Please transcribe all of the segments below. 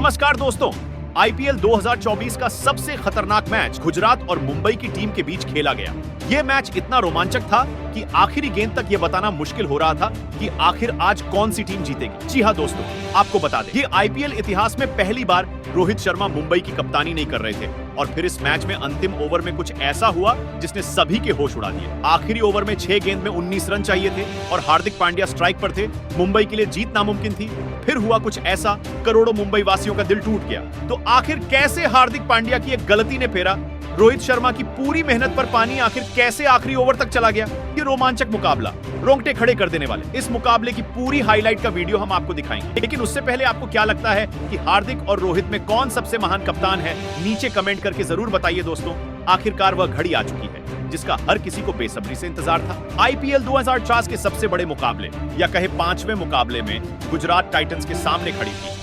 नमस्कार दोस्तों, आईपीएल 2024 का सबसे खतरनाक मैच गुजरात और मुंबई की टीम के बीच खेला गया। यह मैच इतना रोमांचक था कि आखिरी गेंद तक यह बताना मुश्किल हो रहा था कि आखिर आज कौन सी टीम जीतेगी। जी हां दोस्तों, आपको बता दें, ये आईपीएल इतिहास में पहली बार रोहित शर्मा मुंबई की कप्तानी नहीं कर रहे थे और फिर इस मैच में अंतिम ओवर में कुछ ऐसा हुआ जिसने सभी के होश उड़ा दिए। आखिरी ओवर में 6 गेंद में 19 रन चाहिए थे और हार्दिक पांड्या स्ट्राइक पर थे। मुंबई के लिए जीत नामुमकिन थी। फिर हुआ कुछ ऐसा, करोड़ों मुंबई वासियों का दिल टूट गया। तो आखिर कैसे हार्दिक पांड्या की एक गलती ने फेरा रोहित शर्मा की पूरी मेहनत पर पानी, आखिर कैसे आखिरी ओवर तक चला गया। ये रोमांचक मुकाबला, रोंगटे खड़े कर देने वाले इस मुकाबले की पूरी हाईलाइट का वीडियो हम आपको दिखाएंगे। लेकिन उससे पहले आपको क्या लगता है कि हार्दिक और रोहित में कौन सबसे महान कप्तान है, नीचे कमेंट करके जरूर बताइए दोस्तों। आखिरकार वह घड़ी आ चुकी है जिसका हर किसी को बेसब्री से इंतजार था। आईपीएल 2004 के सबसे बड़े मुकाबले या कहे 5वें मुकाबले में गुजरात टाइटंस के सामने खड़ी थी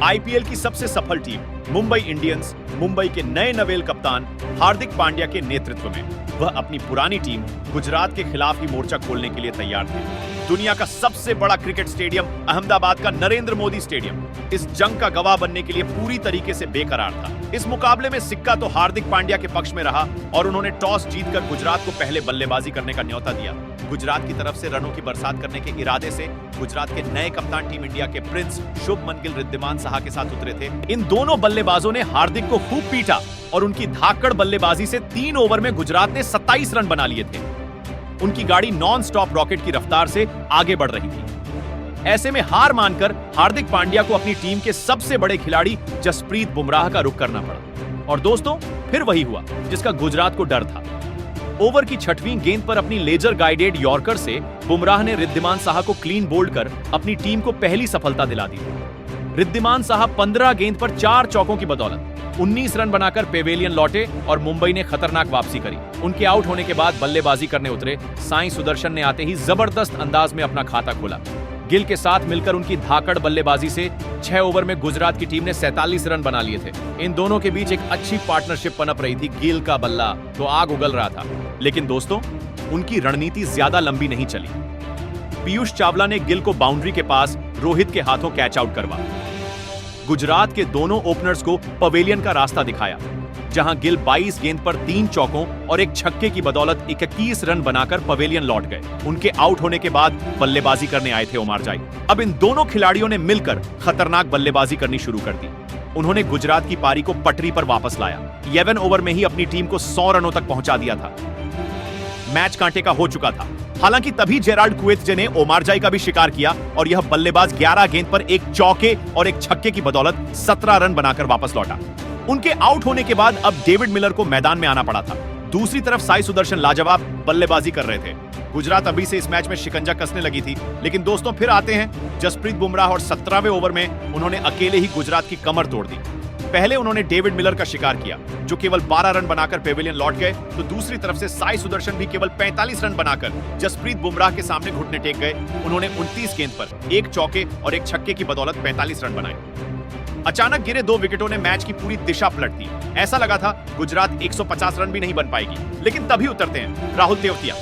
आईपीएल की सबसे सफल टीम मुंबई इंडियंस। मुंबई के नए नवेल कप्तान हार्दिक पांड्या के नेतृत्व में वह अपनी पुरानी टीम गुजरात के खिलाफ ही मोर्चा खोलने के लिए तैयार थे। दुनिया का सबसे बड़ा क्रिकेट स्टेडियम अहमदाबाद का नरेंद्र मोदी स्टेडियम इस जंग का गवाह बनने के लिए पूरी तरीके से बेकरार था। इस मुकाबले में सिक्का तो हार्दिक पांड्या के पक्ष में रहा और उन्होंने टॉस जीतकर गुजरात को पहले बल्लेबाजी करने का न्योता दिया। गुजरात की तरफ से रनों की बरसात करने के इरादे से गुजरात के नए कप्तान टीम इंडिया के प्रिंस शुभमन गिल रिद्धिमान साहा के साथ उतरे थे। इन दोनों बल्लेबाजों ने हार्दिक को खूब पीटा और उनकी धाकड़ बल्लेबाजी से 3 ओवर में गुजरात ने 27 रन बना लिए थे। उनकी गाड़ी नॉन स्टॉप रॉकेट की रफ्तार से आगे बढ़ रही थी। ऐसे में हार मानकर हार्दिक पांड्या को अपनी टीम के सबसे बड़े खिलाड़ी जसप्रीत बुमराह का रुख करना पड़ा। और दोस्तों, फिर वही हुआ जिसका गुजरात को डर था। ओवर की 6वीं गेंद पर अपनी लेजर गाइडेड यॉर्कर से बुमराह ने रिद्धिमान साहा को क्लीन बोल्ड कर अपनी टीम को पहली सफलता दिला दी। रिद्धिमान साहा 15 गेंद पर 4 चौकों की बदौलत 19 रन बनाकर पेवेलियन लौटे और मुंबई ने खतरनाक वापसी करी। उनके आउट होने के बाद बल्लेबाजी करने उतरे साई सुदर्शन ने आते ही जबरदस्त अंदाज में अपना खाता खोला। गिल के साथ मिलकर उनकी धाकड़ बल्लेबाजी से 6 ओवर में गुजरात की टीम ने 47 रन बना लिए थे। इन दोनों के बीच एक अच्छी पार्टनरशिप पनप रही थी। गिल का बल्ला तो आग उगल रहा था, लेकिन दोस्तों, उनकी रणनीति ज्यादा लंबी नहीं चली। पीयूष चावला ने गिल को बाउंड्री के पास रोहित के हाथों कैच आउट करवा गुजरात के दोनों ओपनर्स को पवेलियन का रास्ता दिखाया, जहां गिल 22 गेंद पर 3 चौकों और एक छक्के की बदौलत 21 रन बनाकर पवेलियन लौट गए। उनके आउट होने के बाद बल्लेबाजी करने आए थे ओमारजाई। अब इन दोनों खिलाड़ियों ने मिलकर खतरनाक बल्लेबाजी करनी शुरू कर दी। उन्होंने गुजरात की पारी को पटरी पर वापस लाया। 11 ओवर में ही अपनी टीम को 100 रनों तक पहुंचा दिया था। मैच कांटे का हो चुका था। हालांकि तभी जेराल्ड कुएत्जे ने ओमारजाई का भी शिकार किया और यह बल्लेबाज 11 गेंद पर एक चौके और एक छक्के की बदौलत 17 रन बनाकर वापस लौटा। उनके आउट होने के बाद अब डेविड मिलर को मैदान में आना पड़ा था। दूसरी तरफ साई सुदर्शन लाजवाब बल्लेबाजी कर रहे थे। गुजरात अभी से इस मैच में शिकंजा कसने लगी थी, लेकिन दोस्तों फिर आते हैं जसप्रीत बुमराह और 17वें ओवर में उन्होंने अकेले ही गुजरात की कमर तोड़ दी। पहले उन्होंने डेविड मिलर का शिकार किया जो केवल 12 रन बनाकर पेवेलियन लौट गए, तो दूसरी तरफ से साई सुदर्शन भी केवल 45 रन बनाकर जसप्रीत बुमराह के सामने घुटने टेक गए। उन्होंने 29 गेंद पर एक चौके और एक छक्के की बदौलत 45 रन बनाए। अचानक गिरे 2 विकेटों ने मैच की पूरी दिशा पलट दी। ऐसा लगा था गुजरात 150 रन भी नहीं बन पाएगी, लेकिन तभी उतरते हैं राहुल तेवतिया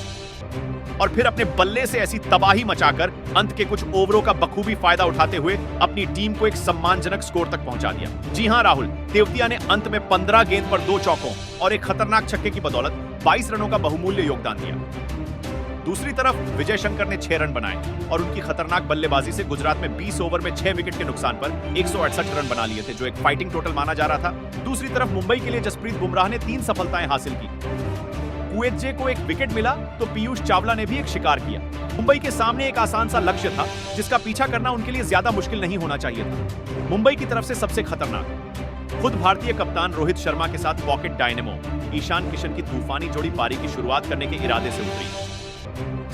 और फिर अपने बल्ले से ऐसी तबाही मचाकर अंत के कुछ ओवरों का बखूबी फायदा उठाते हुए अपनी टीम को एक सम्मानजनक स्कोर तक पहुंचा दिया। जी हां, राहुल तेवतिया ने अंत में 15 गेंद पर 2 चौकों और एक खतरनाक छक्के की बदौलत 22 रनों का बहुमूल्य योगदान दिया। दूसरी तरफ विजय शंकर ने 6 रन बनाए और उनकी खतरनाक बल्लेबाजी से गुजरात में 20 ओवर में 6 विकेट के नुकसान पर 168 रन बना लिए थे, जो एक फाइटिंग टोटल माना जा रहा था। दूसरी तरफ मुंबई के लिए जसप्रीत बुमराह ने 3 सफलताएं हासिल की। कुएत्जे को एक विकेट मिला तो पीयूष चावला ने भी एक शिकार किया। मुंबई के सामने एक आसान सा लक्ष्य था जिसका पीछा करना उनके लिए ज्यादा मुश्किल नहीं होना चाहिए था। मुंबई की तरफ से सबसे खतरनाक खुद भारतीय कप्तान रोहित शर्मा के साथ पॉकेट डायनेमो ईशान किशन की तूफानी जोड़ी पारी की शुरुआत करने के इरादे से उतरी।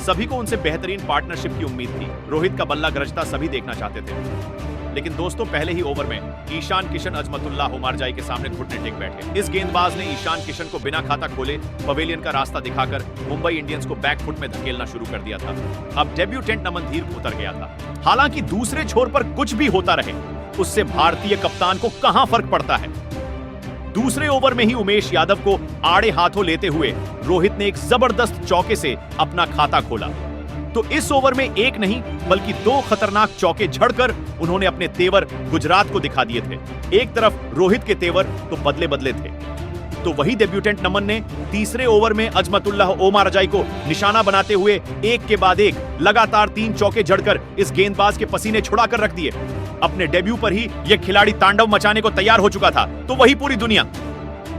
सभी को उनसे बेहतरीन पार्टनरशिप की उम्मीद थी। रोहित का बल्ला गरजता सभी देखना चाहते थे, लेकिन दोस्तों पहले ही ओवर में ईशान किशन अजमतुल्लाह ओमारजाई के सामने घुटने टेक बैठे। इस गेंदबाज ने ईशान किशन को बिना खाता खोले पवेलियन का रास्ता दिखाकर मुंबई इंडियंस को बैकफुट में धकेलना शुरू कर दिया था। अब डेब्यूटेंट नमन धीर उतर गया था। हालांकि दूसरे छोर पर कुछ भी होता रहे, उससे भारतीय कप्तान को कहां फर्क पड़ता है। दूसरे ओवर में ही उमेश यादव को आड़े हाथों लेते हुए रोहित ने एक जबरदस्त चौके से अपना खाता खोला। तो इस ओवर में एक नहीं बल्कि 2 खतरनाक चौके झड़कर उन्होंने अपने तेवर गुजरात को दिखा दिए थे। एक तरफ रोहित के तेवर तो बदले बदले थे, तो वही डेब्यूटेंट नमन ने तीसरे ओवर में अजमतुल्लाह ओमार अजाई को निशाना बनाते हुए एक के बाद एक लगातार 3 चौके जड़कर इस गेंदबाज के पसीने छुड़ाकर रख दिए। अपने डेब्यू पर ही यह खिलाड़ी तांडव मचाने को तैयार हो चुका था, तो वही पूरी दुनिया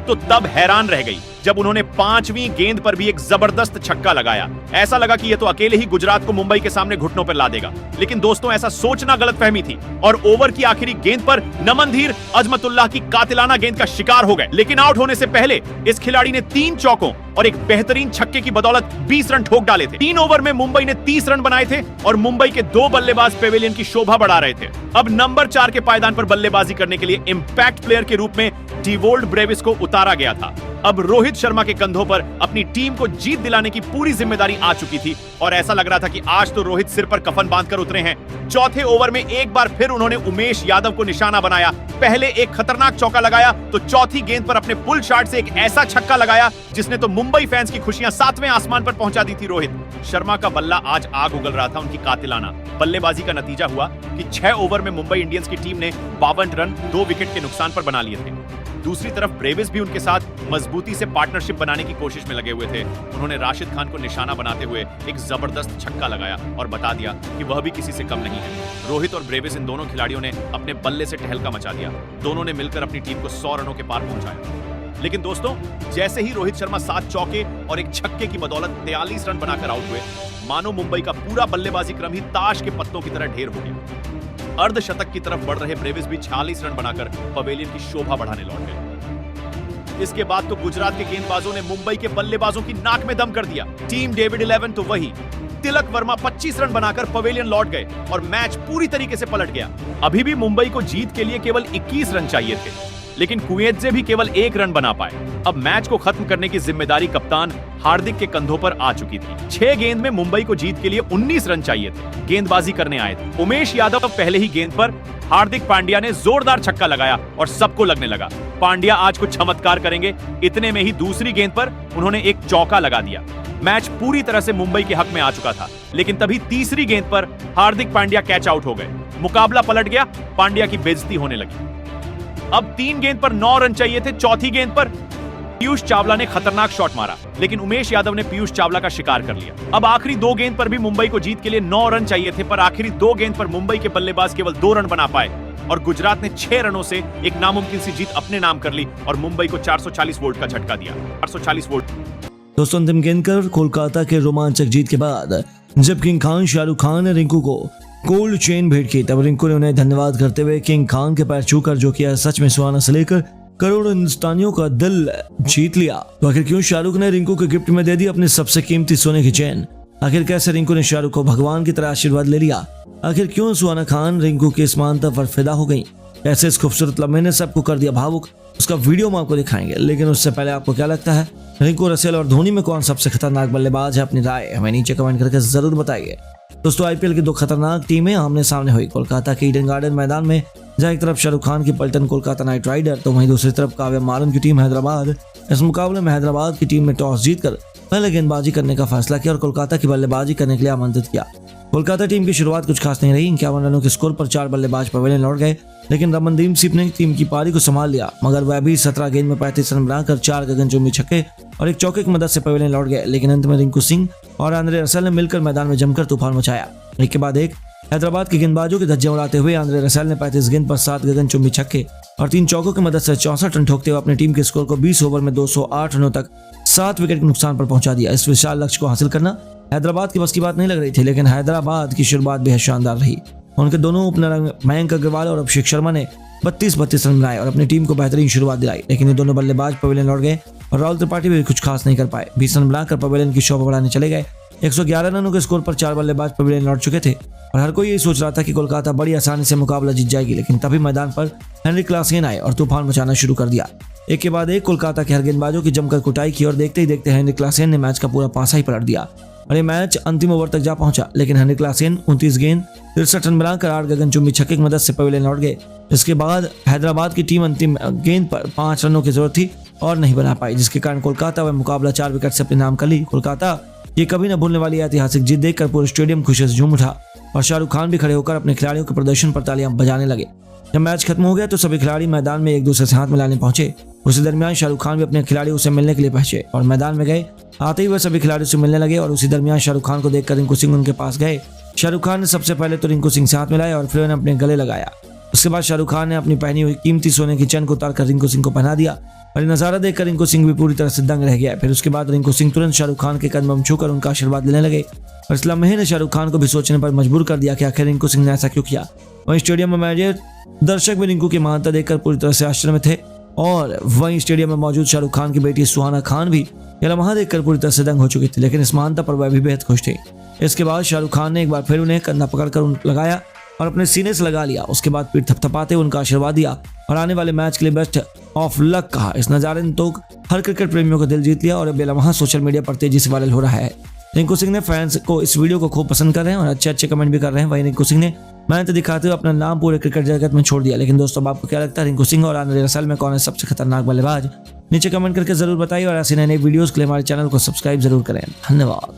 तो तब हैरान रह गई जब उन्होंने 5वीं गेंद पर भी एक जबरदस्त छक्का लगाया। ऐसा लगा कि यह तो अकेले ही गुजरात को मुंबई के सामने घुटनों पर ला देगा, लेकिन दोस्तों ऐसा सोचना गलतफहमी थी और ओवर की आखिरी गेंद पर नमन धीर अजमतुल्लाह की कातिलाना गेंद का शिकार हो गए। लेकिन आउट होने से पहले इस खिलाड़ी ने 3 चौकों और एक बेहतरीन छक्के की बदौलत 20 रन ठोक डाले थे। 3 ओवर में मुंबई ने 30 रन बनाए थे और मुंबई के 2 बल्लेबाज पेवेलियन की शोभा बढ़ा रहे थे। अब नंबर 4 के पायदान पर बल्लेबाजी करने के लिए इंपैक्ट प्लेयर के रूप में डिवोल्ड ब्रेविस को उतारा गया था। अब रोहित शर्मा के कंधों पर अपनी टीम को जीत दिलाने की पूरी जिम्मेदारी आ चुकी थी और ऐसा लग रहा था कि आज तो रोहित सिर पर कफन बांधकर उतरे हैं। चौथे ओवर में एक बार फिर उन्होंने उमेश यादव को निशाना बनाया। पहले एक खतरनाक चौका लगाया तो चौथी गेंद पर अपने पुल शॉट से एक ऐसा छक्का लगाया जिसने तो मुंबई फैंस की खुशियां 7वें आसमान पर पहुंचा दी थी। रोहित शर्मा का बल्ला आज आग उगल रहा था उनकी कातिलाना बल्लेबाजी का नतीजा हुआ कि 6 ओवर में मुंबई इंडियंस की टीम ने 52 रन 2 विकेट के नुकसान पर बना लिए थे। दूसरी तरफ ब्रेविस भी उनके साथ मजबूती से पार्टनरशिप बनाने की कोशिश में लगे हुए थे। उन्होंने राशिद खान को निशाना बनाते हुए एक जबरदस्त छक्का लगाया और बता दिया कि वह भी किसी से कम नहीं है। रोहित और ब्रेविस इन दोनों खिलाड़ियों ने अपने बल्ले से टहलका मचा दिया। दोनों ने मिलकर अपनी टीम को 100 रनों के पार पहुंचाया। लेकिन दोस्तों जैसे ही रोहित शर्मा 7 चौके और एक छक्के की बदौलत 43 रन बनाकर आउट हुए, मानो मुंबई का पूरा बल्लेबाजी क्रम ही ताश के पत्तों की तरह ढेर हो गया। अर्धशतक की तरफ बढ़ रहे ब्रेविस भी 46 रन बनाकर पवेलियन की शोभा बढ़ाने लौट गए। इसके बाद तो गुजरात के गेंदबाजों ने मुंबई के बल्लेबाजों की नाक में दम कर दिया। टीम डेविड 11 तो वही तिलक वर्मा 25 रन बनाकर पवेलियन लौट गए और मैच पूरी तरीके से पलट गया। अभी भी मुंबई को जीत के लिए केवल 21 रन चाहिए थे, लेकिन कुवैत भी केवल 1 रन बना पाए। अब मैच को खत्म करने की जिम्मेदारी कप्तान हार्दिक के कंधों पर आ चुकी थी। 6 गेंद में मुंबई को जीत के लिए 19 रन चाहिए थे। गेंदबाजी करने आए थे उमेश यादव। पहले ही गेंद पर हार्दिक पांड्या ने जोरदार छक्का लगाया और सबको लगने लगा पांड्या आज कुछ चमत्कार करेंगे। इतने में ही दूसरी गेंद पर उन्होंने एक चौका लगा दिया। मैच पूरी तरह से मुंबई के हक में आ चुका था, लेकिन तभी तीसरी गेंद पर हार्दिक पांड्या कैच आउट हो गए। मुकाबला पलट गया, पांड्या की बेइज्जती होने लगी। अब 3 गेंद पर 9 रन चाहिए थे। चौथी गेंद पर पीयूष चावला ने खतरनाक शॉट मारा, लेकिन उमेश यादव ने पीयूष चावला का शिकार कर लिया। अब आखिरी 2 गेंद पर भी मुंबई को जीत के लिए 9 रन चाहिए थे, पर आखिरी 2 गेंद पर मुंबई के बल्लेबाज केवल 2 रन बना पाए और गुजरात ने 6 रनों से एक नामुमकिन सी जीत अपने नाम कर ली और मुंबई को 440 वोल्ट का झटका दिया। 440 वोल्ट। दोस्तों अंतिम गेंद कर कोलकाता के रोमांचक जीत के बाद जब किंग खान शाहरुख खान ने रिंकू को कोल्ड चेन भेंट की, तब रिंकू ने उन्हें धन्यवाद करते हुए किंग खान के पैर छूकर, जो किया सच में सुहाना से लेकर करोड़ों हिंदुस्तानियों का दिल जीत लिया। तो आखिर क्यों शाहरुख ने रिंकू को गिफ्ट में दे दी अपनी सबसे कीमती सोने की चेन? आखिर कैसे रिंकू ने शाहरुख को भगवान की तरह आशीर्वाद ले लिया? आखिर क्यों सुहाना खान रिंकू की इस मानता पर फिदा हो गई? कैसे इस खूबसूरत लम्हे ने सबको कर दिया भावुक? उसका वीडियो हम आपको दिखाएंगे, लेकिन उससे पहले आपको क्या लगता है रिंकू, रसेल और धोनी में कौन सबसे खतरनाक बल्लेबाज है? अपनी राय हमें नीचे कमेंट करके जरूर बताइए। दोस्तों आईपीएल की 2 खतरनाक टीमें आमने सामने हुई कोलकाता के ईडन गार्डन मैदान में, जहां एक तरफ शाहरुख खान की पलटन कोलकाता नाइट राइडर, तो वहीं दूसरी तरफ काव्या मारन की टीम हैदराबाद। इस मुकाबले में हैदराबाद की टीम ने टॉस जीतकर पहले गेंदबाजी करने का फैसला किया और कोलकाता की बल्लेबाजी करने के लिए आमंत्रित किया। कोलकाता टीम की शुरुआत कुछ खास नहीं रही। 51 रनों के स्कोर पर 4 बल्लेबाज पवेलियन लौट गए, लेकिन रमनदीप सिंह ने टीम की पारी को संभाल लिया, मगर वह भी 17 गेंद में 35 रन बनाकर 4 गगनचुंबी छक्के और एक चौके की मदद से पवेलियन लौट गए। लेकिन अंत में रिंकू सिंह और आंद्रे रसेल ने मिलकर मैदान में जमकर तूफान मचाया। एक के बाद एक हैदराबाद के गेंदबाजों के धज्जे उड़ाते हुए आंद्रे रसेल ने 35 गेंद पर 7 गगनचुंबी छक्के और 3 चौकों की मदद से 64 रन ठोकते हुए अपनी टीम के स्कोर को 20 ओवर में 208 रनों तक 7 विकेट के नुकसान पर पहुंचा दिया। इस विशाल लक्ष्य को हासिल करना हैदराबाद की बस की बात नहीं लग रही थी, लेकिन हैदराबाद की शुरुआत बेहद शानदार रही। उनके दोनों ओपनर मयंक अग्रवाल और अभिषेक शर्मा ने 32 रन बनाए और अपनी टीम को बेहतरीन शुरुआत दिलाई, लेकिन ये दोनों बल्लेबाज पवेलियन लौट गए और राहुल त्रिपाठी भी कुछ खास नहीं कर पाए। 20 रन बनाकर पवेलियन की शोभा बढ़ाने चले गए। 111 रनों के स्कोर पर 4 बल्लेबाज पवेलियन लौट चुके थे और हर कोई यही सोच रहा था कि कोलकाता बड़ी आसानी से मुकाबला जीत जाएगी, लेकिन तभी मैदान पर हेनरी क्लासेन आए और तूफान मचाना शुरू कर दिया। एक के बाद एक कोलकाता के हर गेंदबाजों की जमकर कुटाई की और देखते ही देखते हेनरी क्लासेन ने मैच का पूरा पासा ही पलट दिया और ये मैच अंतिम ओवर तक जा पहुंचा। लेकिन हेनरी क्लासेन 29 गेंद 63 रन बनाकर 8 गगनचुंबी छक्के की मदद से पवेलियन लौट गए। इसके बाद हैदराबाद की टीम अंतिम गेंद पर 5 रनों की जरूरत थी और नहीं बना पाई, जिसके कारण कोलकाता वह मुकाबला 4 विकेट से अपने नाम कर ली। कोलकाता ये कभी न भूलने वाली ऐतिहासिक जीत देखकर पूरे स्टेडियम खुशी से झूम उठा और शाहरुख खान भी खड़े होकर अपने खिलाड़ियों के प्रदर्शन पर तालियां बजाने लगे। जब मैच खत्म हो गया तो सभी खिलाड़ी मैदान में एक दूसरे से हाथ मिलाने पहुंचे। उसी दरमियान शाहरुख खान भी अपने खिलाड़ियों से मिलने के लिए पहुंचे और मैदान में गए। आते ही वह सभी खिलाड़ियों से मिलने लगे और उसी दरमियान शाहरुख खान को देखकर रिंकू सिंह उनके पास गए। शाहरुख खान ने सबसे पहले तो रिंकू सिंह से हाथ मिलाया और फिर उन्हें अपने गले लगाया। उसके बाद शाहरुख खान ने अपनी पहनी हुई कीमती सोने की चेन को उतारकर रिंकू सिंह को पहना दिया और ये नजारा देखकर रिंकू सिंह भी पूरी तरह से दंग रह गया। फिर उसके बाद रिंकू सिंह तुरंत शाहरुख खान के कदम में छूकर उनका आशीर्वाद लेने लगे और इस लम्हे ने शाहरुख खान को भी सोचने पर मजबूर कर दिया कि आखिर रिंकू सिंह ने ऐसा क्यों किया। वहीं स्टेडियम में मौजूद दर्शक भी रिंकू की महानता देखकर पूरी तरह से आश्चर्य में थे और वहीं स्टेडियम में मौजूद शाहरुख खान की बेटी सुहाना खान भी यह लम्हा देखकर पूरी तरह से दंग हो चुकी थी, लेकिन इस महानता पर वह भी बेहद खुश थे। इसके बाद शाहरुख खान ने एक बार फिर उन्हें कंधा पकड़कर लगाया और अपने सीने से लगा लिया। उसके बाद पीठ थपथपाते उनका आशीर्वाद दिया और आने वाले मैच के लिए बेस्ट ऑफ लक कहा। इस नजारे ने तो हर क्रिकेट प्रेमियों का दिल जीत लिया और अब बेलम्हा सोशल मीडिया पर तेजी से वायरल हो रहा है। रिंकू सिंह ने फैंस को इस वीडियो को खूब पसंद कर रहे हैं और अच्छे अच्छे कमेंट भी कर रहे हैं। वहीं रिंकू सिंह ने मेहनत दिखाते हुए अपना नाम पूरे क्रिकेट जगत में छोड़ दिया। लेकिन दोस्तों, आपको क्या लगता है रिंकू सिंह और आने वाले साल में कौन है सबसे खतरनाक बल्लेबाज? नीचे कमेंट करके जरूर बताइए और ऐसे नए नए वीडियोस के लिए हमारे चैनल को सब्सक्राइब जरूर करें। धन्यवाद।